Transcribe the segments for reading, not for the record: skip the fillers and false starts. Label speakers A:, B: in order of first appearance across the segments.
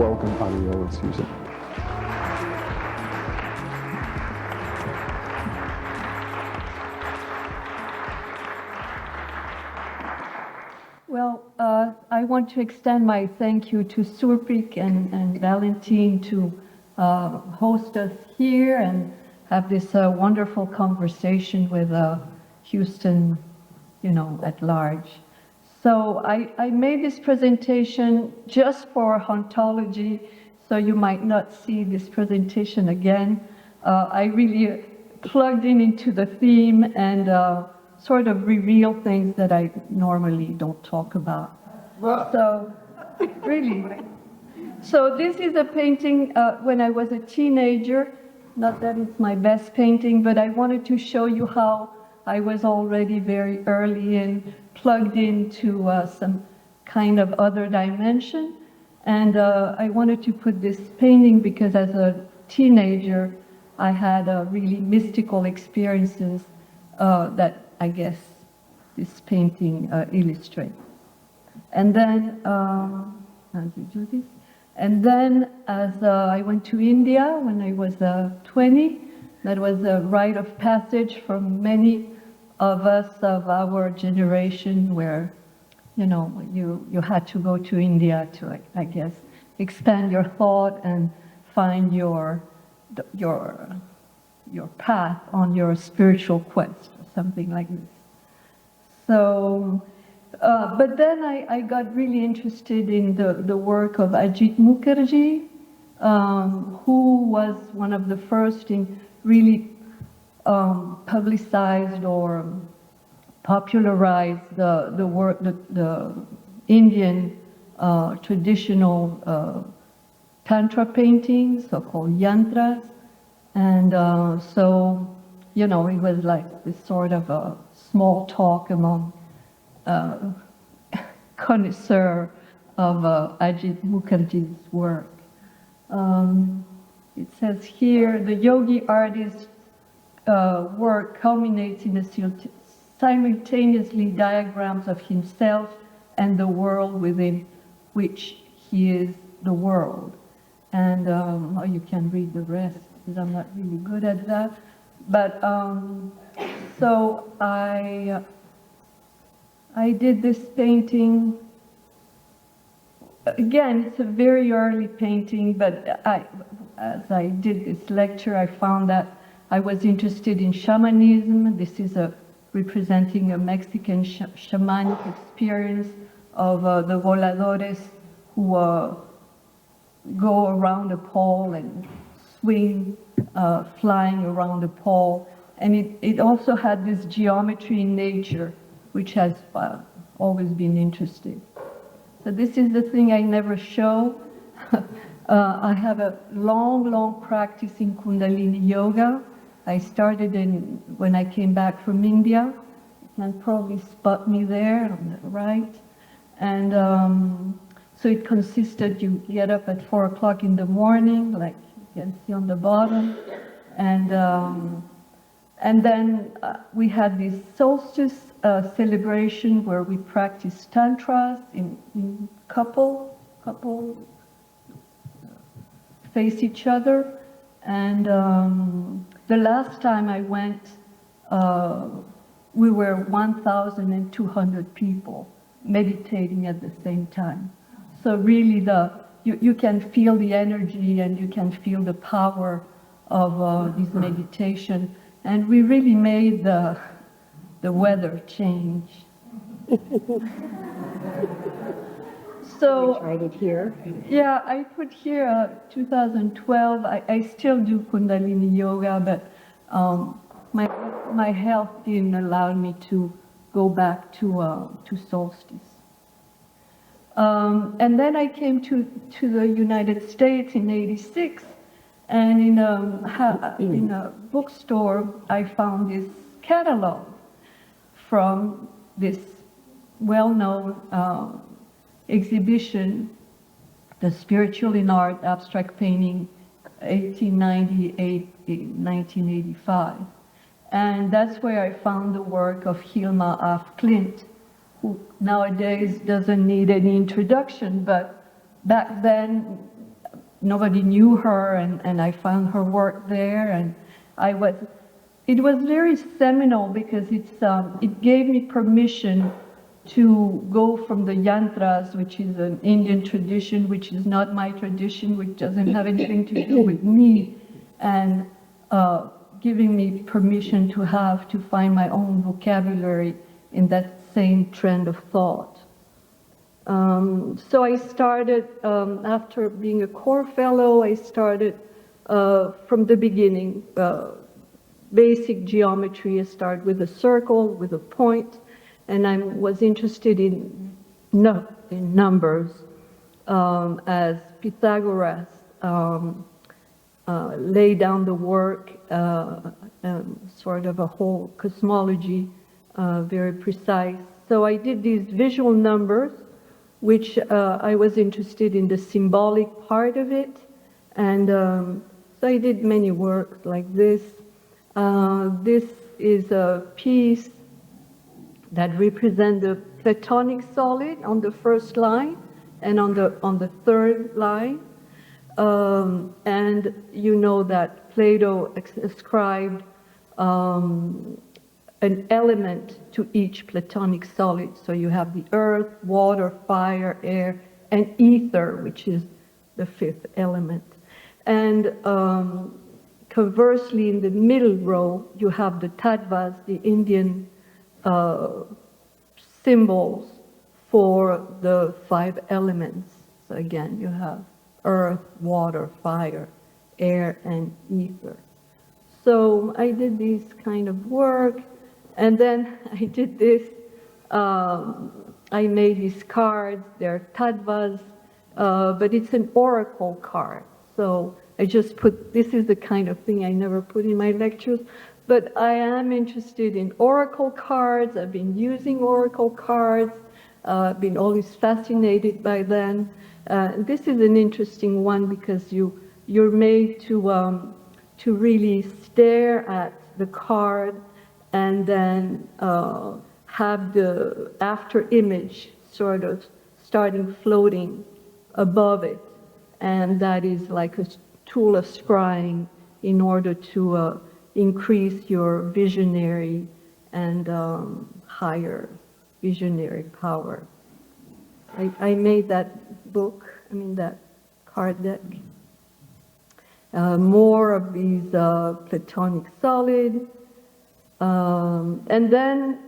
A: welcome Arielle and Susan.
B: Well, I want to extend my thank you to Surpik and Valentin to host us here and have this wonderful conversation with Houston, at large. So I made this presentation just for Hauntology, so you might not see this presentation again. I really plugged into the theme and sort of reveal things that I normally don't talk about. So, really. So this is a painting when I was a teenager. Not that it's my best painting, but I wanted to show you how I was already very early in plugged into some kind of other dimension. And I wanted to put this painting because as a teenager, I had really mystical experiences that I guess this painting illustrates. And then, how do you do this? And then as I went to India when I was 20, that was a rite of passage for many of us of our generation where, you had to go to India to, I guess, expand your thought and find your path on your spiritual quest, or something like this. So, but then I got really interested in the work of Ajit Mukherjee, who was one of the first in really publicized or popularized the work, the Indian traditional tantra paintings, so-called yantras, and so it was like this sort of a small talk among connoisseur of Ajit Mukherjee's work. It says here, the yogi artist's work culminates in simultaneously diagrams of himself and the world within which he is the world. And you can read the rest because I'm not really good at that. But so I did this painting. Again, it's a very early painting, but as I did this lecture, I found that I was interested in shamanism. This is representing a Mexican shamanic experience of the voladores who go around a pole and swing, flying around a pole. And it also had this geometry in nature, which has always been interesting. So this is the thing I never show. I have a long practice in Kundalini Yoga. I started when I came back from India. You can probably spot me there on the right. And so it consisted, you get up at 4 o'clock in the morning, like you can see on the bottom. And then we had this solstice celebration where we practiced tantras in couple face each other. And the last time I went, we were 1,200 people meditating at the same time. So really you can feel the energy and you can feel the power of this meditation. And we really made the weather change. So
C: we tried it here.
B: Yeah, I put here 2012. I still do Kundalini Yoga, but my health didn't allow me to go back to solstice. And then I came to the United States in '86, and in a bookstore I found this catalog from this well-known exhibition, The Spiritual in Art, Abstract Painting, 1985. And that's where I found the work of Hilma af Klint, who nowadays doesn't need any introduction, but back then nobody knew her, and I found her work there, and it was very seminal because it gave me permission to go from the yantras, which is an Indian tradition, which is not my tradition, which doesn't have anything to do with me, and giving me permission to find my own vocabulary in that same trend of thought. So I started, after being a core fellow, I started from the beginning, basic geometry. I started with a circle, with a point, and I was interested in numbers, as Pythagoras laid down the work, sort of a whole cosmology, very precise. So I did these visual numbers, which I was interested in the symbolic part of it, and so I did many works like this. This is a piece that represents the Platonic solid on the first line and on the third line. And you know that Plato ascribed an element to each Platonic solid. So you have the earth, water, fire, air, and ether, which is the fifth element. And conversely, in the middle row, you have the tattvas, the Indian symbols for the five elements. So again, you have earth, water, fire, air, and ether. So I did this kind of work, and then I did this. I made these cards. They're tattvas, but it's an oracle card. So I just put, this is the kind of thing I never put in my lectures, but I am interested in oracle cards. I've been using oracle cards. I've been always fascinated by them. This is an interesting one because you're made to really stare at the card and then have the after image sort of starting floating above it. And that is like a tool of scrying in order to increase your visionary and higher visionary power. I made that book, that card deck. More of these Platonic solid. And then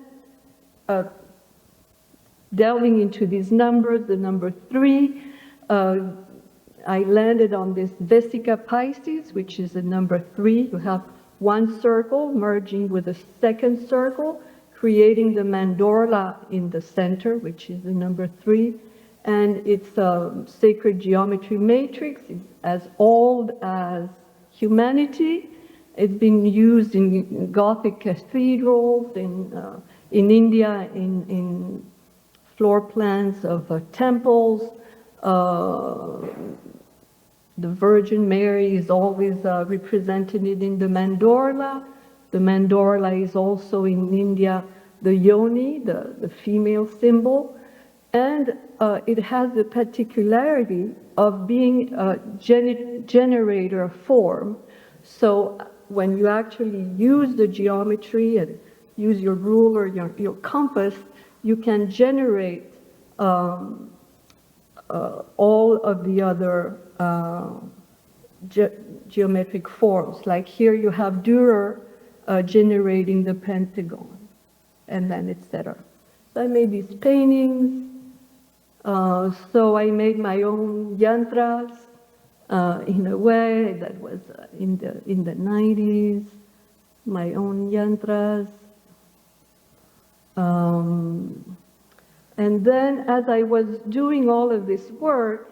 B: delving into these numbers, the number 3, I landed on this Vesica Piscis, which is the number 3. You have one circle merging with a second circle, creating the mandorla in the center, which is the number 3. And it's a sacred geometry matrix. It's as old as humanity. It's been used in Gothic cathedrals, in India, in floor plans of temples. The Virgin Mary is always represented in the mandorla. The mandorla is also in India the yoni, the female symbol. And it has the particularity of being a generator of form. So when you actually use the geometry and use your ruler, your compass, you can generate all of the other geometric forms. Like here you have Dürer generating the pentagon, and then etc. So I made these paintings. So I made my own yantras in a way that was in the 90s. My own yantras. And then as I was doing all of this work,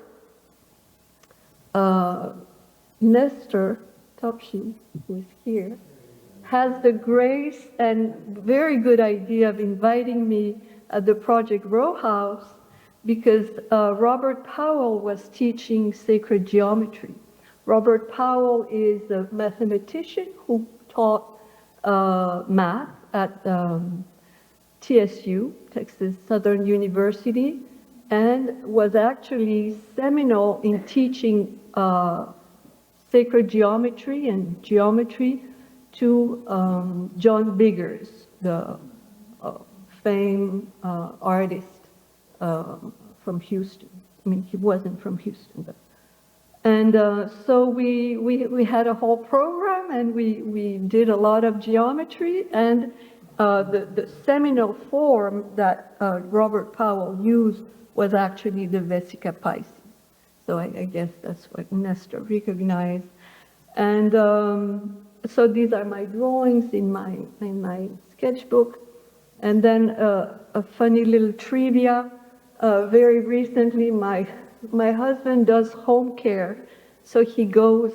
B: Nestor Topshi, who is here, has the grace and very good idea of inviting me at the Project Row House because Robert Powell was teaching sacred geometry. Robert Powell is a mathematician who taught math at TSU, Texas Southern University, and was actually seminal in teaching sacred geometry and geometry to John Biggers, the famed artist from Houston. I mean, he wasn't from Houston, but. And so we had a whole program, and we did a lot of geometry, and the seminal form that Robert Powell used was actually the Vesica Piscis. So I guess that's what Nestor recognized. And so these are my drawings in my sketchbook. And then a funny little trivia. Very recently, my husband does home care. So he goes,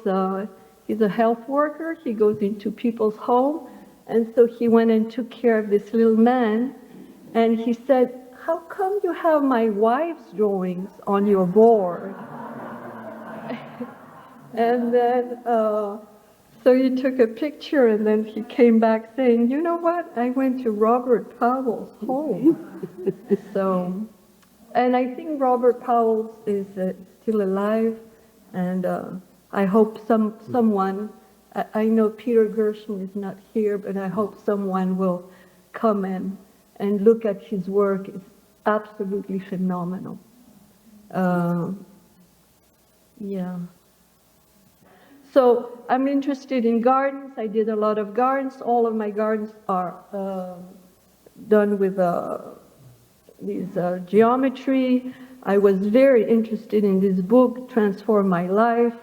B: he's a health worker. He goes into people's home. And so he went and took care of this little man. And he said, "How come you have my wife's drawings on your board?" And then, so he took a picture, and then he came back saying, "You know what? I went to Robert Powell's home." So, and I think Robert Powell is still alive, and I hope someone, I know Peter Gershon is not here, but I hope someone will come in and look at his work. It's absolutely phenomenal. Yeah. So I'm interested in gardens. I did a lot of gardens. All of my gardens are done with these geometry. I was very interested in this book, Transform My Life,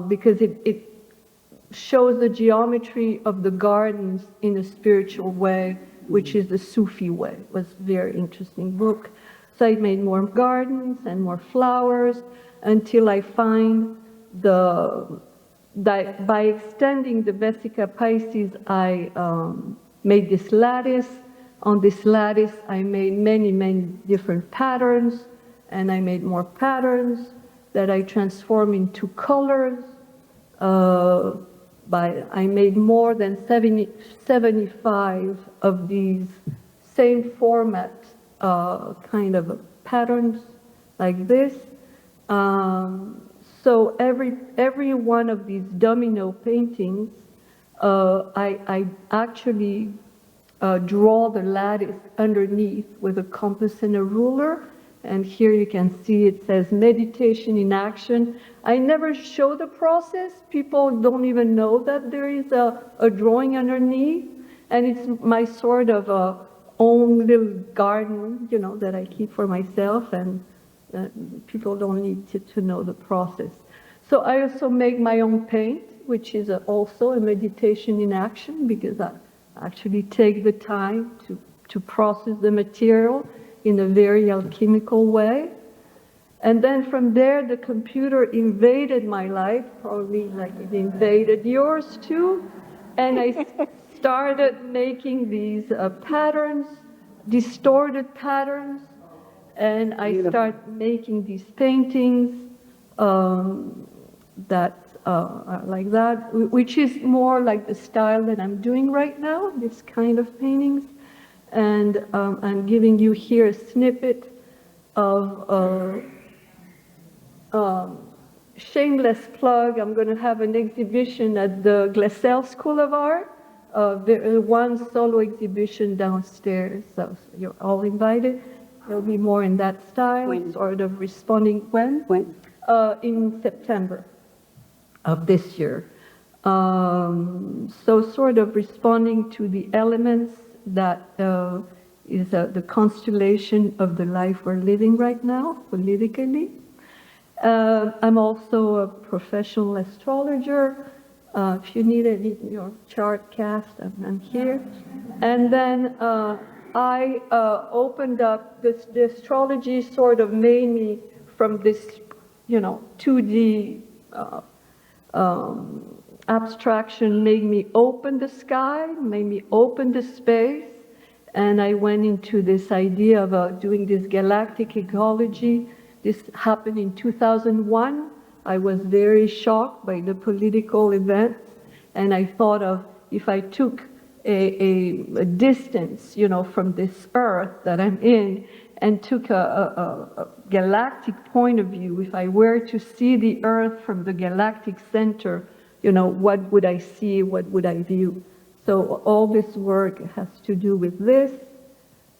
B: because it shows the geometry of the gardens in a spiritual way, which is the Sufi way. It was a very interesting book. So I made more gardens and more flowers until I find that by extending the Vesica Piscis, I made this lattice. On this lattice, I made many, many different patterns, and I made more patterns that I transformed into colors. I made more than 75 of these same format kind of patterns like this. So every one of these domino paintings, I actually draw the lattice underneath with a compass and a ruler. And here you can see it says meditation in action. I never show the process. People don't even know that there is a drawing underneath. And it's my sort of own little garden, you know, that I keep for myself, and people don't need to know the process. So I also make my own paint, which is also a meditation in action, because I actually take the time to process the material in a very alchemical way. And then from there, the computer invaded my life, probably like it invaded yours too. And I started making these patterns, distorted patterns, and I start making these paintings that are like that, which is more like the style that I'm doing right now, this kind of paintings. And I'm giving you here a snippet of shameless plug. I'm going to have an exhibition at the Glassell School of Art, one solo exhibition downstairs, so you're all invited. There'll be more in that style, sort of responding when? In September of this year. So sort of responding to the elements that is the constellation of the life we're living right now, politically. I'm also a professional astrologer. If you need your chart cast, I'm here. And then I opened up the astrology sort of made me from this, 2D abstraction, made me open the sky, made me open the space, and I went into this idea of doing this galactic ecology. This happened in 2001. I was very shocked by the political events, and I thought of if I took a distance, from this earth that I'm in, and took a galactic point of view, if I were to see the Earth from the galactic center, what would I see, what would I view? So all this work has to do with this.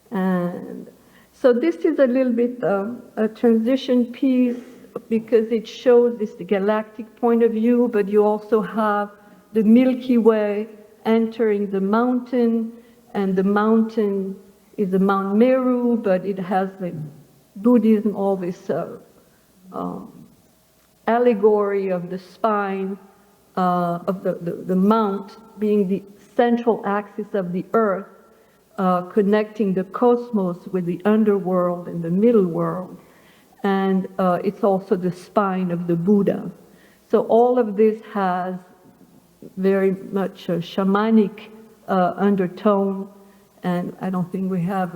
B: And so this is a little bit a transition piece because it shows this galactic point of view, but you also have the Milky Way entering the mountain, and the mountain is the Mount Meru, but it has the Buddhism, all this allegory of the spine of the mount being the central axis of the earth, connecting the cosmos with the underworld and the middle world. And it's also the spine of the Buddha. So all of this has very much a shamanic undertone, and I don't think we have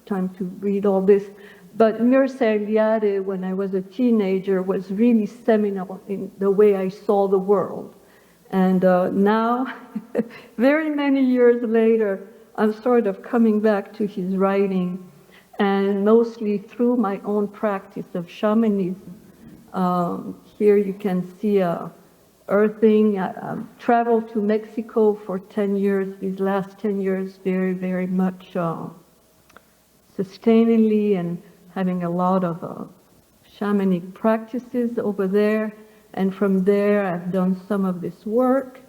B: time to read all this. But Mircea Eliade, when I was a teenager, was really seminal in the way I saw the world. And now, very many years later, I'm sort of coming back to his writing, and mostly through my own practice of shamanism. Here you can see earthing. I traveled to Mexico for 10 years, these last 10 years, very, very much sustainably, and having a lot of shamanic practices over there. And from there, I've done some of this work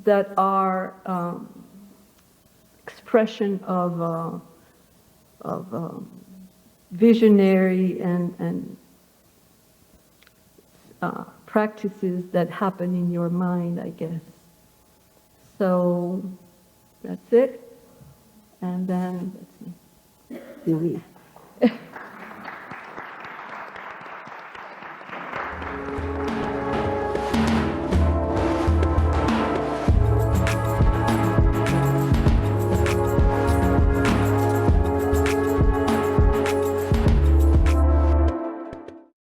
B: that are expression of visionary and practices that happen in your mind, I guess. So that's it. And then, let's see.